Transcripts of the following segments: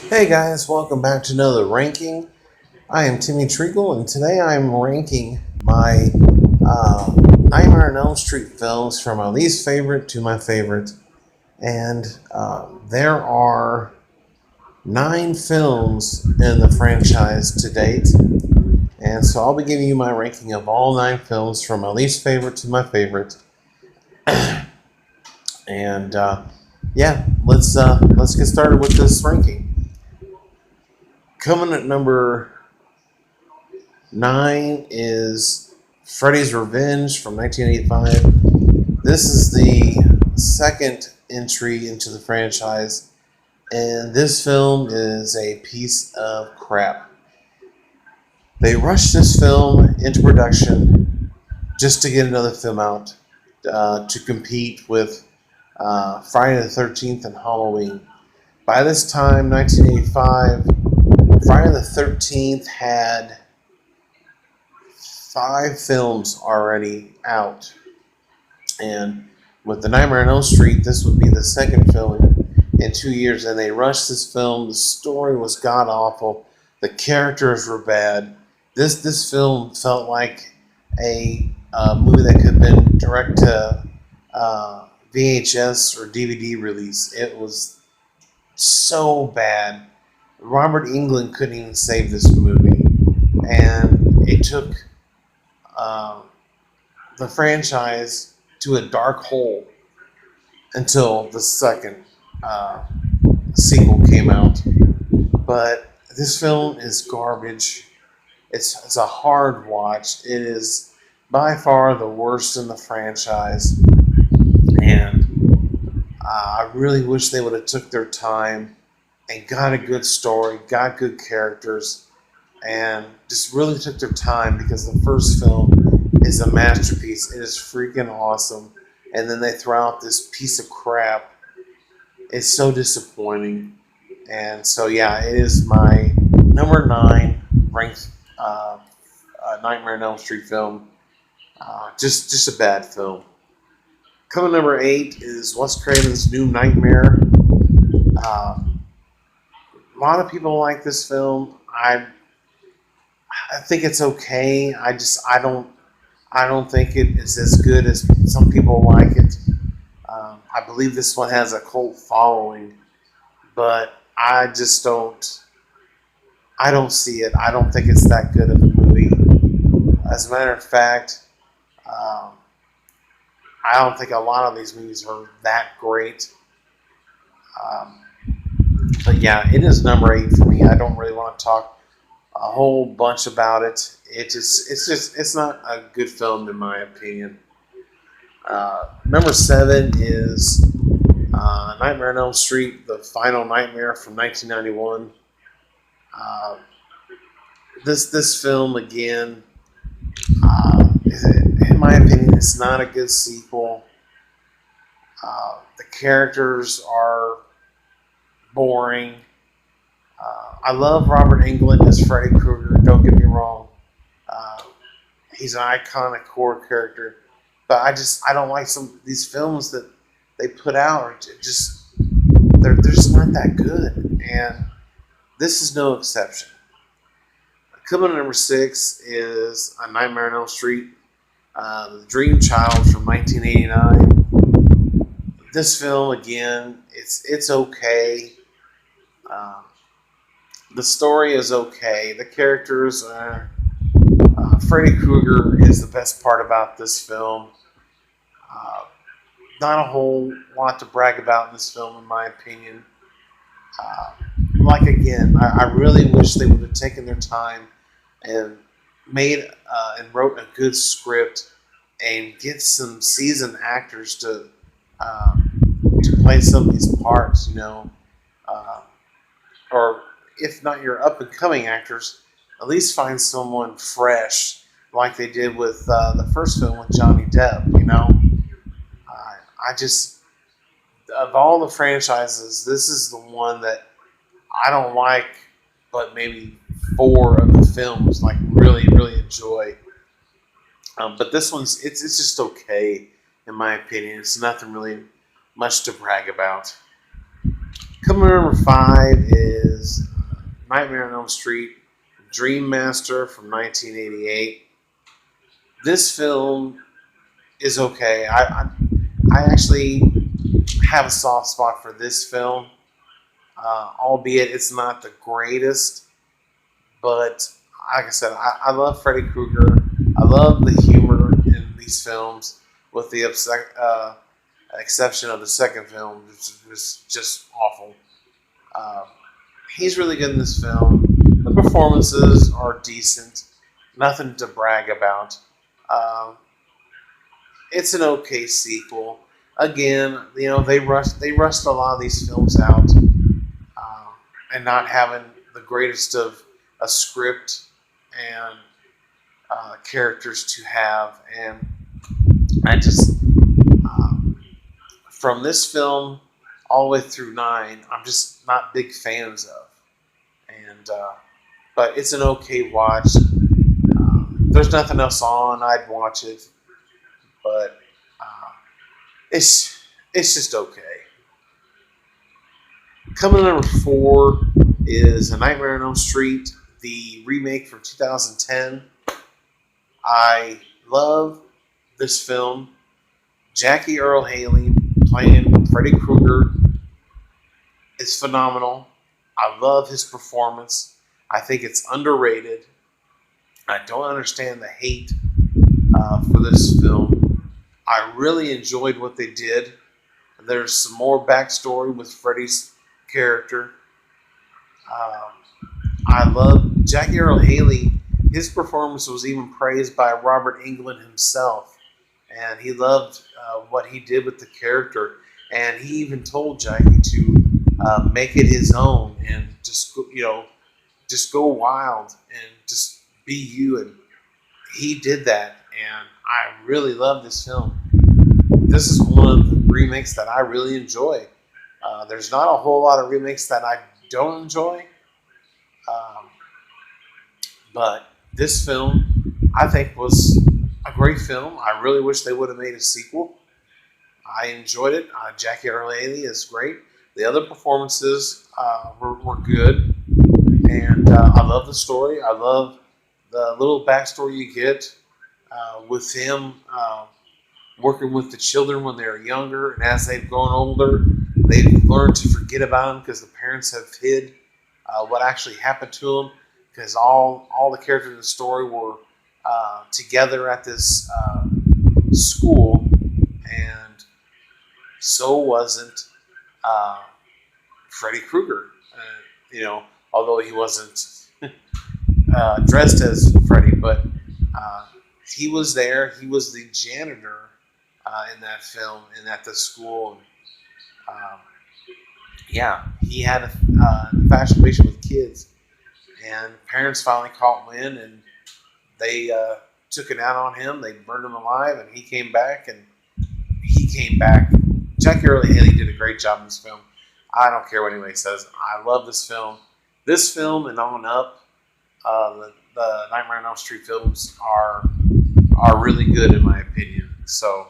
Hey guys, welcome back to another ranking. I am Timmy Treacle, and today I'm ranking my Nightmare on Elm Street films from my least favorite to my favorite. And there are 9 films in the franchise to date. And so I'll be giving you my ranking of all 9 films from my least favorite to my favorite. And yeah, let's get started with this ranking. Coming at number 9 is Freddy's Revenge from 1985. This is the second entry into the franchise, and this film is a piece of crap. They rushed this film into production just to get another film out to compete with Friday the 13th and Halloween. By this time, 1985, Friday the 13th had 5 films already out. And with The Nightmare on Elm Street, this would be the second film in 2 years. And they rushed this film. The story was god awful. The characters were bad. This film felt like a movie that could have been direct to VHS or DVD release. It was so bad. Robert Englund couldn't even save this movie, and it took the franchise to a dark hole until the second sequel came out. But this film is garbage. It's a hard watch. It is by far the worst in the franchise, and I really wish they would have took their time and got a good story, got good characters, and just really took their time, because the first film is a masterpiece. It is freaking awesome. And then they throw out this piece of crap. It's so disappointing. And so, yeah, it is my number 9 ranked Nightmare on Elm Street film. Just a bad film. Coming number 8 is Wes Craven's New Nightmare. A lot of people like this film. I think it's okay. I don't think it is as good as some people like it. I believe this one has a cult following, but I just don't. I don't see it. I don't think it's that good of a movie. As a matter of fact, I don't think a lot of these movies are that great. Um, but yeah, it is number 8 for me. I don't really want to talk a whole bunch about it. It's not a good film in my opinion. Number 7 is Nightmare on Elm Street: The Final Nightmare from 1991. Uh, this film again, in my opinion, is not a good sequel. The characters are boring. I love Robert Englund as Freddy Krueger. Don't get me wrong. Uh, he's an iconic core character, but I don't like some of these films that they put out. Are just they're just not that good, and this is no exception. Coming to number 6 is A Nightmare on Elm Street, The Dream Child from 1989. This film again, it's okay. Um, the story is okay. The characters are. Freddy Krueger is the best part about this film. Uh, Not a whole lot to brag about in this film, in my opinion. Uh, like again, I really wish they would have taken their time and made and wrote a good script and get some seasoned actors to play some of these parts. Uh, or if not your up and coming actors, at least find someone fresh, like they did with the first film with Johnny Depp. I just, of all the franchises, this is the one that I don't like, but maybe 4 of the films like really really enjoy. But this one's it's just okay in my opinion. It's nothing really much to brag about. Coming number 5 is is Nightmare on Elm Street, Dream Master from 1988. This film is okay. I actually have a soft spot for this film, albeit it's not the greatest. But like I said, I love Freddy Krueger. I love the humor in these films, with the exception of the second film, which was just awful. Uh, he's really good in this film. The performances are decent, nothing to brag about. Um, it's an okay sequel. Again, they rushed a lot of these films out, and not having the greatest of a script and characters to have. And I just, um, from this film all the way through nine, I'm just not big fans of. And but it's an okay watch. There's nothing else on, I'd watch it, but it's it's just okay. Coming in number four is A Nightmare on Elm Street, the remake from 2010. I love this film. Jackie Earl Haley playing Freddy Krueger is phenomenal. I love his performance. I think it's underrated. I don't understand the hate for this film. I really enjoyed what they did. There's some more backstory with Freddy's character. Um, I love Jackie Earl Haley. His performance was even praised by Robert Englund himself, and he loved what he did with the character. And he even told Jackie to make it his own and just go wild and just be you. And he did that, and I really love this film. This is one of the remakes that I really enjoy. There's not a whole lot of remakes that I don't enjoy, um, but this film I think was a great film. I really wish they would have made a sequel. I enjoyed it. Jackie Earle Haley is great. The other performances were good, and I love the story. I love the little backstory you get with him working with the children when they were younger, and as they've grown older, they've learned to forget about him because the parents have hid what actually happened to him. Because all the characters in the story were together at this school, and so wasn't Freddy Krueger. Although he wasn't dressed as Freddy, but he was there. He was the janitor in that film and at the school. Um, yeah, he had a infatuation with kids, and parents finally caught wind, and they took it out on him. They burned him alive, and he came back. And he came back. Jackie Earle Haley did a great job in this film. I don't care what anybody says. I love this film. This film and on up, the Nightmare on Elm Street films are really good in my opinion. So,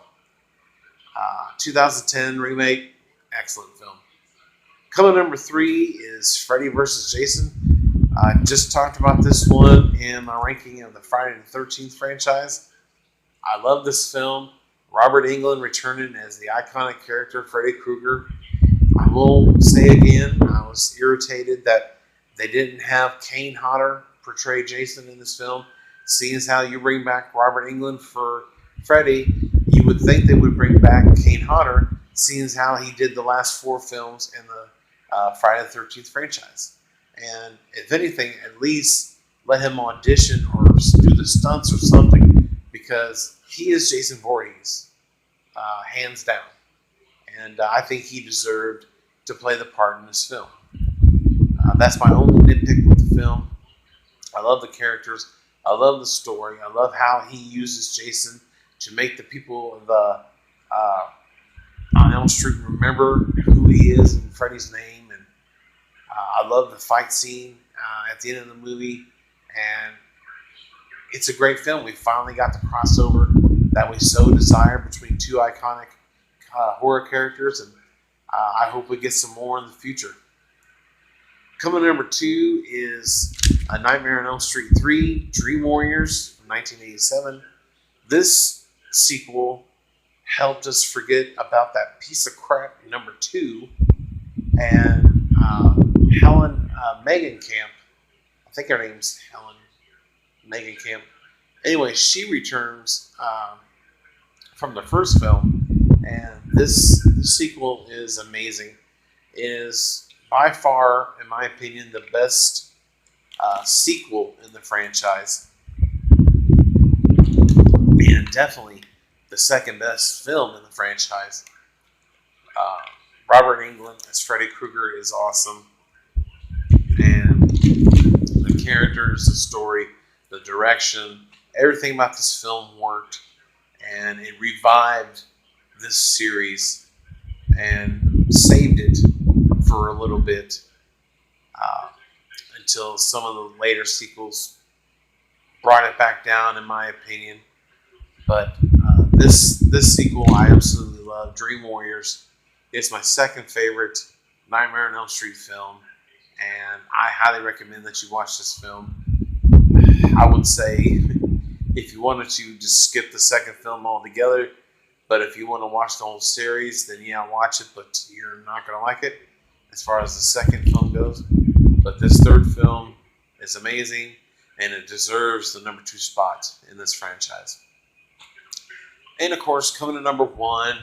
2010 remake, excellent film. Coming number three is Freddy vs. Jason. I just talked about this one in my ranking of the Friday the 13th franchise. I love this film. Robert Englund returning as the iconic character Freddy Krueger. I will say again, I was irritated that they didn't have Kane Hodder portray Jason in this film. Seeing as how you bring back Robert Englund for Freddy, you would think they would bring back Kane Hodder, seeing as how he did the last four films in the Friday the 13th franchise. And if anything, at least let him audition or do the stunts or something, because he is Jason Voorhees, hands down. And I think he deserved to play the part in this film. That's my only nitpick with the film. I love the characters. I love the story. I love how he uses Jason to make the people of on Elm Street remember who he is and Freddy's name. And I love the fight scene at the end of the movie. And it's a great film. We finally got the crossover that we so desire between two iconic horror characters. And I hope we get some more in the future. Coming number 2 is A Nightmare on Elm Street 3, Dream Warriors from 1987. This sequel helped us forget about that piece of crap number 2, and Helen Megenkamp, I think her name's Helen Megenkamp. Anyway, she returns from the first film, and this sequel is amazing. It is by far, in my opinion, the best sequel in the franchise, and definitely the second best film in the franchise. Robert Englund as Freddy Krueger is awesome, and the characters, the story, the direction, everything about this film worked, and it revived this series and saved it for a little bit until some of the later sequels brought it back down, in my opinion. But this sequel I absolutely love. Dream Warriors is my second favorite Nightmare on Elm Street film, and I highly recommend that you watch this film. I would say if you wanted to, just skip the second film altogether. But if you want to watch the whole series, then yeah, watch it, but you're not going to like it as far as the second film goes. But this third film is amazing, and it deserves the number 2 spot in this franchise. And of course, coming to number 1,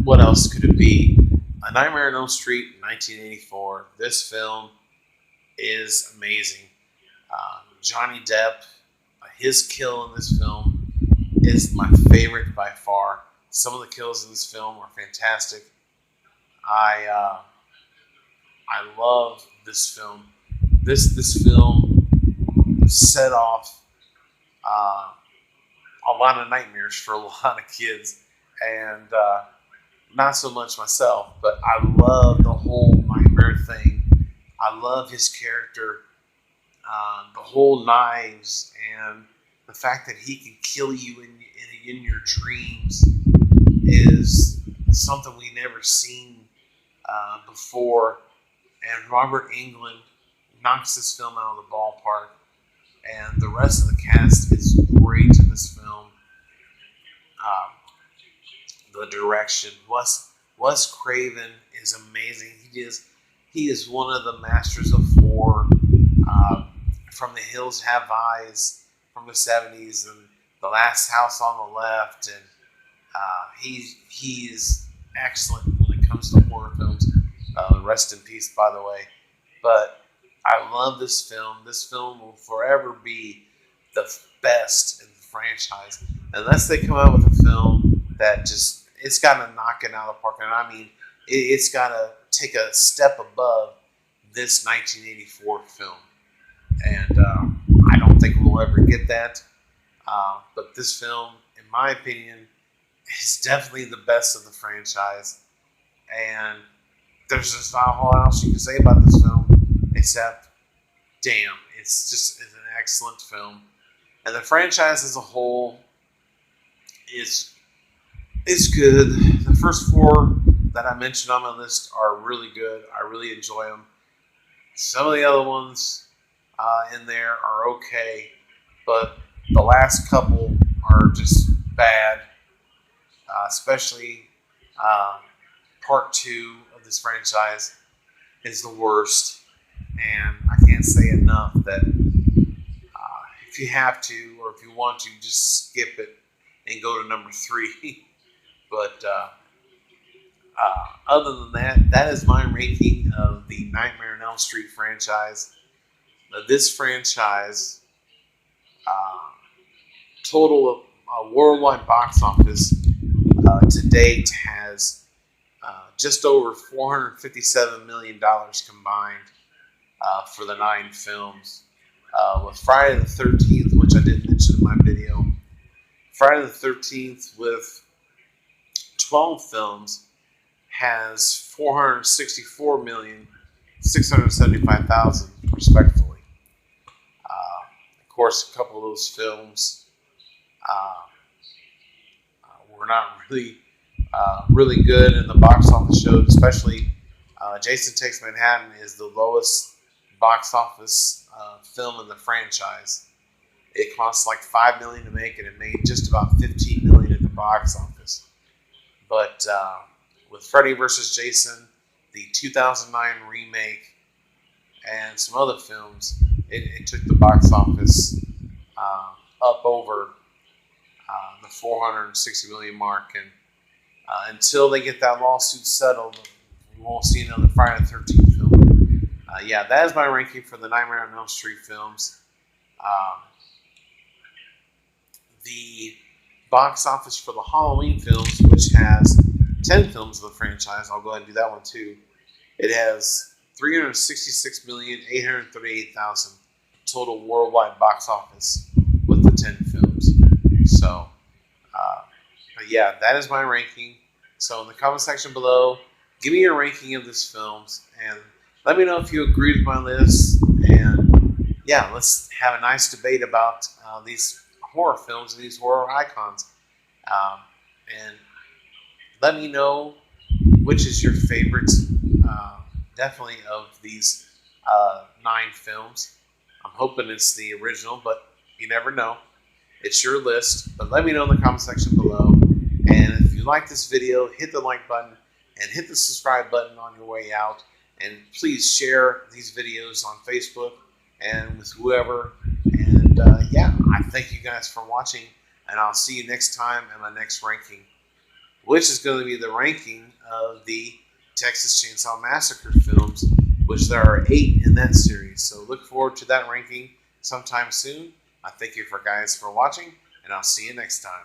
what else could it be? A Nightmare on Elm Street, 1984. This film is amazing. Johnny Depp, his kill in this film is my favorite by far. Some of the kills in this film are fantastic. I love this film. This film set off a lot of nightmares for a lot of kids, and not so much myself. But I love the whole nightmare thing. I love his character, the whole knives, and the fact that he can kill you in your dreams is something we never seen before. And Robert Englund knocks this film out of the ballpark, and the rest of the cast is great in this film. The direction, Wes Craven is amazing. He is one of the masters of horror. From The Hills Have Eyes from the 70s, and The Last House on the Left, and he is excellent when it comes to horror films. Rest in peace, by the way. But I love this film. This film will forever be the best in the franchise, unless they come out with a film that just, it's got to knock it out of the park. And I mean, it's got to take a step above this 1984 film. And I don't think we'll ever get that. But this film, in my opinion, is definitely the best of the franchise. And there's just not a whole lot else you can say about this film, except, damn, it's an excellent film. And the franchise as a whole is good. The first 4 that I mentioned on my list are really good. I really enjoy them. Some of the other ones in there are okay, but the last couple are just bad, especially part 2 of this franchise is the worst. And I can't say enough that if you have to, or if you want to, just skip it and go to number 3. But other than that, that is my ranking of the Nightmare on Elm Street franchise. This franchise, total worldwide box office to date has just over $457 million combined for the 9 films. With Friday the 13th, which I didn't mention in my video, Friday the 13th with 12 films has 464,675,000 respectively. Of course, a couple of those films were not really good in the box office shows, especially Jason Takes Manhattan is the lowest box office film in the franchise. It cost like $5 million to make, and it made just about $15 million at the box office. But with Freddy vs. Jason, the 2009 remake, and some other films, it took the box office up over the 460 million mark, and until they get that lawsuit settled, we won't see another Friday the 13th film. Yeah, that is my ranking for the Nightmare on Elm Street films. The box office for the Halloween films, which has 10 films of the franchise, I'll go ahead and do that one too. It has 366,838,000 total worldwide box office with the 10 films. So, but yeah, that is my ranking. So in the comment section below, give me your ranking of these films and let me know if you agree with my list. And yeah, let's have a nice debate about these horror films and these horror icons. And let me know which is your favorite, definitely, of these 9 films. I'm hoping it's the original, but you never know. It's your list, but let me know in the comment section below. And if you like this video, hit the like button and hit the subscribe button on your way out. And please share these videos on Facebook and with whoever. And yeah, I thank you guys for watching, and I'll see you next time in my next ranking, which is going to be the ranking of the Texas Chainsaw Massacre films, which there are 8 in that series. So look forward to that ranking sometime soon. I thank you guys for watching, and I'll see you next time.